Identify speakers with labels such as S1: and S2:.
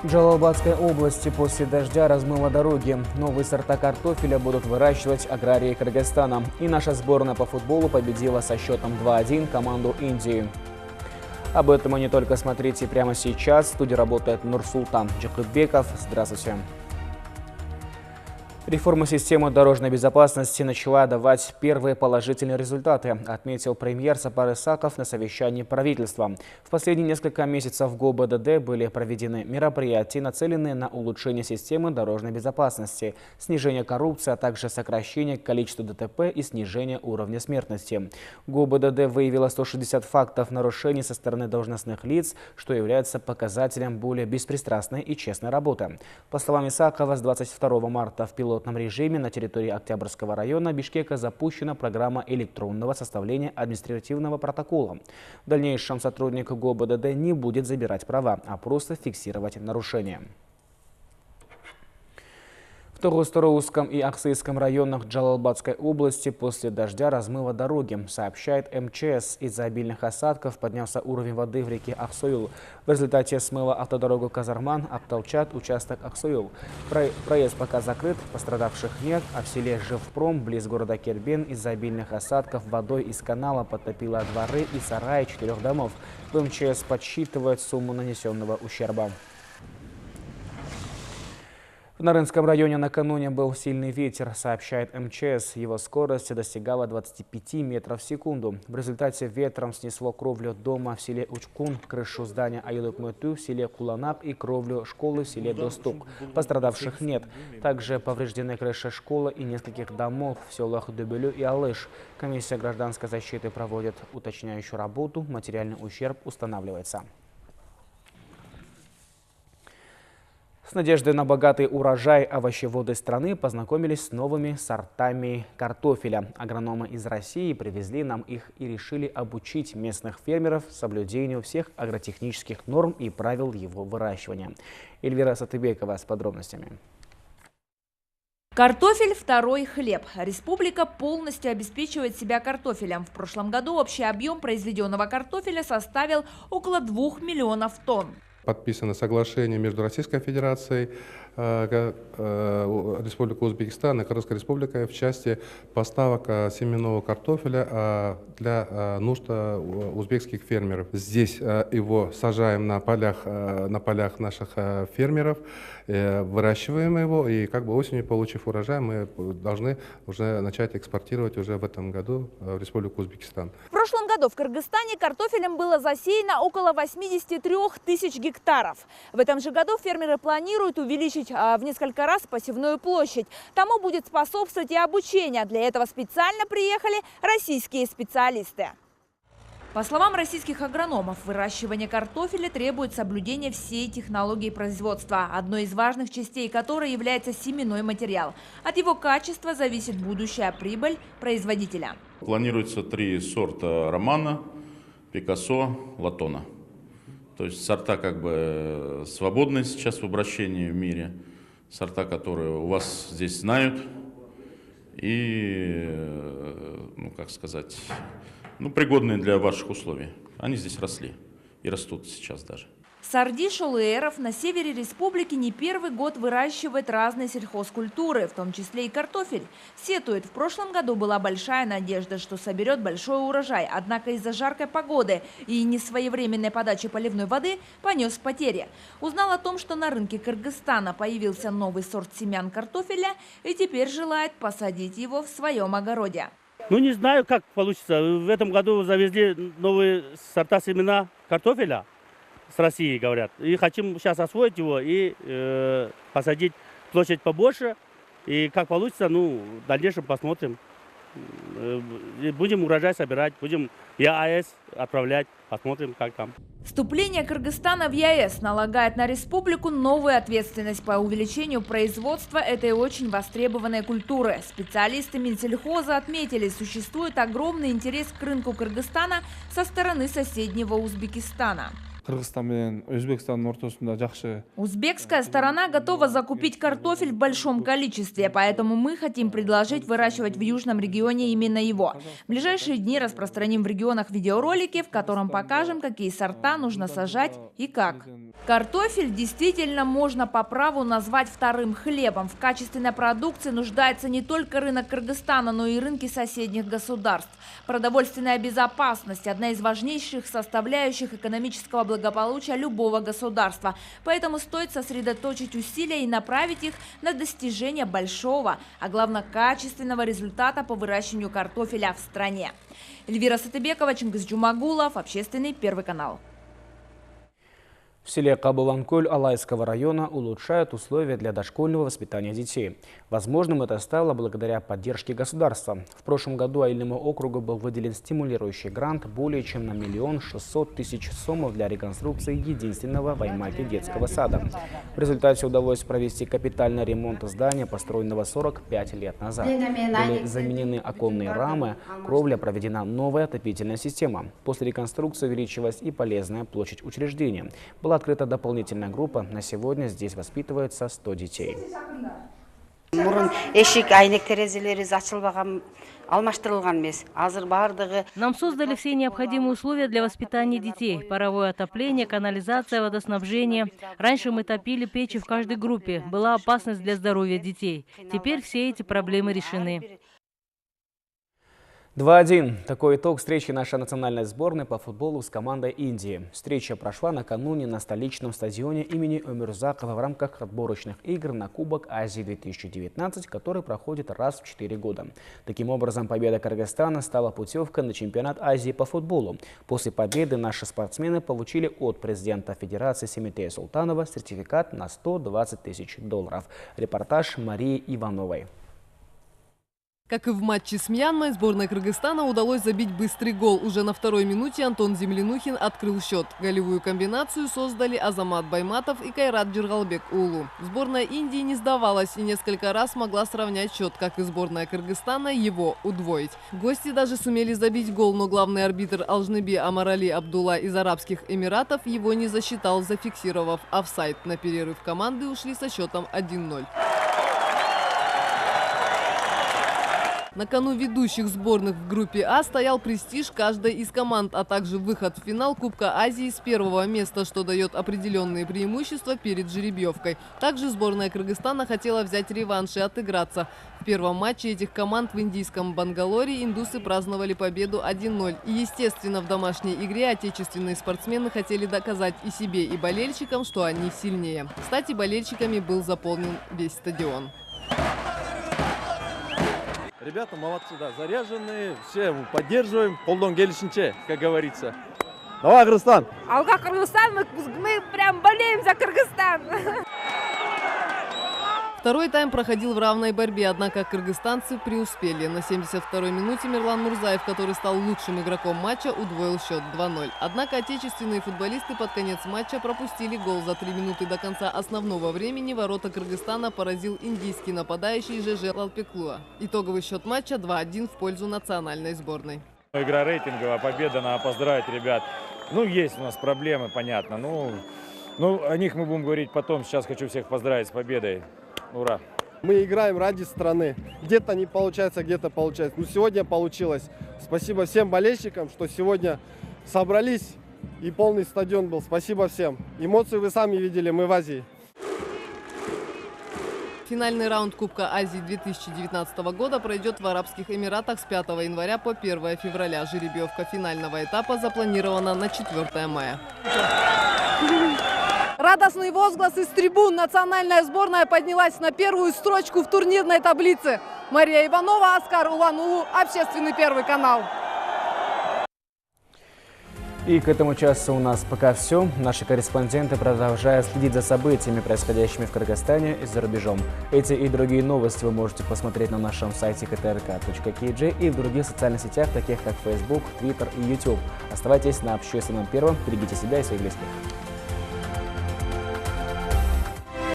S1: В Джалалабадской области после дождя размыло дороги. Новые сорта картофеля будут выращивать аграрии Кыргызстана. И наша сборная по футболу победила со счетом 2-1 команду Индии. Об этом и не только смотрите прямо сейчас. В студии работает Нурсултан Джакубеков. Здравствуйте. Реформа системы дорожной безопасности начала давать первые положительные результаты, отметил премьер Сапар Исаков на совещании правительства. В последние несколько месяцев в ГОБДД были проведены мероприятия, нацеленные на улучшение системы дорожной безопасности, снижение коррупции, а также сокращение количества ДТП и снижение уровня смертности. ГОБДД выявила 160 фактов нарушений со стороны должностных лиц, что является показателем более беспристрастной и честной работы. По словам Исакова, с 22 марта в пилотном режиме на территории Октябрьского района Бишкека запущена программа электронного составления административного протокола. В дальнейшем сотрудник ГОБДД не будет забирать права, а просто фиксировать нарушения. В Тогуз-Тараузском и Аксайском районах Джалалабадской области после дождя размыло дороги, сообщает МЧС. Из-за обильных осадков поднялся уровень воды в реке Аксоюл. В результате смыло автодорогу Казарман, Апталчат, участок Аксоюл. Проезд пока закрыт, пострадавших нет, а в селе Живпром, близ города Кербен, из-за обильных осадков водой из канала подтопило дворы и сараи 4 домов. В МЧС подсчитывают сумму нанесенного ущерба. В Нарынском районе накануне был сильный ветер, сообщает МЧС. Его скорость достигала 25 метров в секунду. В результате ветром снесло кровлю дома в селе Учкун, крышу здания Аюдукмыту в селе Куланап и кровлю школы в селе Достук. Пострадавших нет. Также повреждены крыши школы и нескольких домов в селах Дубелю и Алыш. Комиссия гражданской защиты проводит уточняющую работу. Материальный ущерб устанавливается. С надеждой на богатый урожай овощеводы страны познакомились с новыми сортами картофеля. Агрономы из России привезли нам их и решили обучить местных фермеров соблюдению всех агротехнических норм и правил его выращивания. Эльвира Сатыбекова с подробностями.
S2: Картофель – второй хлеб. Республика полностью обеспечивает себя картофелем. В прошлом году общий объем произведенного картофеля составил около 2 миллионов тонн.
S3: Подписано соглашение между Российской Федерацией, Республикой Узбекистан и Кыргызской Республикой в части поставок семенного картофеля для нужд узбекских фермеров. Здесь его сажаем на полях наших фермеров, выращиваем его и осенью, получив урожай, мы должны уже начать экспортировать уже в этом году в Республику Узбекистан.
S2: В прошлом году в Кыргызстане картофелем было засеяно около 83 тысяч гектаров. В этом же году фермеры планируют увеличить в несколько раз посевную площадь. Тому будет способствовать и обучение. Для этого специально приехали российские специалисты. По словам российских агрономов, выращивание картофеля требует соблюдения всей технологии производства, одной из важных частей которой является семенной материал. От его качества зависит будущая прибыль производителя.
S4: Планируется 3 сорта романа, Пикассо, Латона. То есть сорта свободные сейчас в обращении в мире, сорта, которые у вас здесь знают и, пригодные для ваших условий. Они здесь росли и растут сейчас даже.
S2: Сарди Шолуэров на севере республики не первый год выращивает разные сельхозкультуры, в том числе и картофель. Сетует, в прошлом году была большая надежда, что соберет большой урожай, однако из-за жаркой погоды и несвоевременной подачи поливной воды понес потери. Узнал о том, что на рынке Кыргызстана появился новый сорт семян картофеля и теперь желает посадить его в своем огороде.
S5: Не знаю, как получится. В этом году завезли новые сорта семена картофеля с России, говорят. И хотим сейчас освоить его и посадить площадь побольше. И как получится, в дальнейшем посмотрим. Будем урожай собирать, будем в ЕАЭС отправлять, посмотрим, как там.
S2: Вступление Кыргызстана в ЕАЭС налагает на республику новую ответственность по увеличению производства этой очень востребованной культуры. Специалисты Минсельхоза отметили, существует огромный интерес к рынку Кыргызстана со стороны соседнего Узбекистана. Узбекская сторона готова закупить картофель в большом количестве, поэтому мы хотим предложить выращивать в южном регионе именно его. В ближайшие дни распространим в регионах видеоролики, в котором покажем, какие сорта нужно сажать и как. Картофель действительно можно по праву назвать вторым хлебом. В качественной продукции нуждается не только рынок Кыргызстана, но и рынки соседних государств. Продовольственная безопасность – одна из важнейших составляющих экономического благополучия любого государства. Поэтому стоит сосредоточить усилия и направить их на достижение большого, а главное качественного результата по выращиванию картофеля в стране. Эльвира Сатыбекова, Чингиз Джумагулов, Общественный, Первый канал.
S1: В селе Кабыланкуль Алайского района улучшают условия для дошкольного воспитания детей. Возможным это стало благодаря поддержке государства. В прошлом году Аильному округу был выделен стимулирующий грант более чем на 1 600 000 сомов для реконструкции единственного в Аймаке детского сада. В результате удалось провести капитальный ремонт здания, построенного 45 лет назад. Были заменены оконные рамы, кровля, проведена новая отопительная система. После реконструкции увеличилась и полезная площадь учреждения. Была открыта дополнительная группа. На сегодня здесь воспитывается 100 детей.
S6: Нам создали все необходимые условия для воспитания детей. Паровое отопление, канализация, водоснабжение. Раньше мы топили печи в каждой группе. Была опасность для здоровья детей. Теперь все эти проблемы решены.
S1: 2-1. Такой итог встречи нашей национальной сборной по футболу с командой Индии. Встреча прошла накануне на столичном стадионе имени Умурзакова в рамках отборочных игр на Кубок Азии 2019, который проходит раз в 4 года. Таким образом, победа Кыргызстана стала путевкой на чемпионат Азии по футболу. После победы наши спортсмены получили от президента Федерации Семетея Султанова сертификат на $120 000. Репортаж Марии Ивановой.
S7: Как и в матче с Мьянмой, сборной Кыргызстана удалось забить быстрый гол. Уже на второй минуте Антон Землянухин открыл счет. Голевую комбинацию создали Азамат Байматов и Кайрат Джиргалбек Улу. Сборная Индии не сдавалась и несколько раз могла сравнять счет, как и сборная Кыргызстана, его удвоить. Гости даже сумели забить гол, но главный арбитр Алжнеби Амарали Абдулла из Арабских Эмиратов его не засчитал, зафиксировав офсайд. На перерыв команды ушли со счетом 1-0. На кону ведущих сборных в группе А стоял престиж каждой из команд, а также выход в финал Кубка Азии с первого места, что дает определенные преимущества перед жеребьевкой. Также сборная Кыргызстана хотела взять реванш и отыграться. В первом матче этих команд в индийском Бангалоре индусы праздновали победу 1-0. И, естественно, в домашней игре отечественные спортсмены хотели доказать и себе, и болельщикам, что они сильнее. Кстати, болельщиками был заполнен весь стадион.
S8: Ребята молодцы, да, заряженные, все поддерживаем, полдон келишинче, как говорится. Давай, Кыргызстан!
S2: Алга Кыргызстан, мы прям болеем за Кыргызстан.
S7: Второй тайм проходил в равной борьбе, однако кыргызстанцы преуспели. На 72-й минуте Мирлан Мурзаев, который стал лучшим игроком матча, удвоил счет 2-0. Однако отечественные футболисты под конец матча пропустили гол. За 3 минуты до конца основного времени ворота Кыргызстана поразил индийский нападающий ЖЖ Лалпеклуа. Итоговый счет матча 2-1 в пользу национальной сборной.
S9: Игра рейтинговая, победа, надо поздравить ребят. Ну, есть у нас проблемы, понятно. Ну, о них мы будем говорить потом. Сейчас хочу всех поздравить с победой. Ура!
S10: Мы играем ради страны. Где-то не получается, где-то получается. Но сегодня получилось. Спасибо всем болельщикам, что сегодня собрались и полный стадион был. Спасибо всем. Эмоции вы сами видели, мы в Азии.
S7: Финальный раунд Кубка Азии 2019 года пройдет в Арабских Эмиратах с 5 января по 1 февраля. Жеребьевка финального этапа запланирована на 4 мая.
S11: Радостный возглас из трибун. Национальная сборная поднялась на первую строчку в турнирной таблице. Мария Иванова, Оскар Улан-Улу, Общественный, Первый канал.
S1: И к этому часу у нас пока все. Наши корреспонденты продолжают следить за событиями, происходящими в Кыргызстане и за рубежом. Эти и другие новости вы можете посмотреть на нашем сайте ktrk.kg и в других социальных сетях, таких как Facebook, Twitter и YouTube. Оставайтесь на Общественном Первом. Берегите себя и своих близких.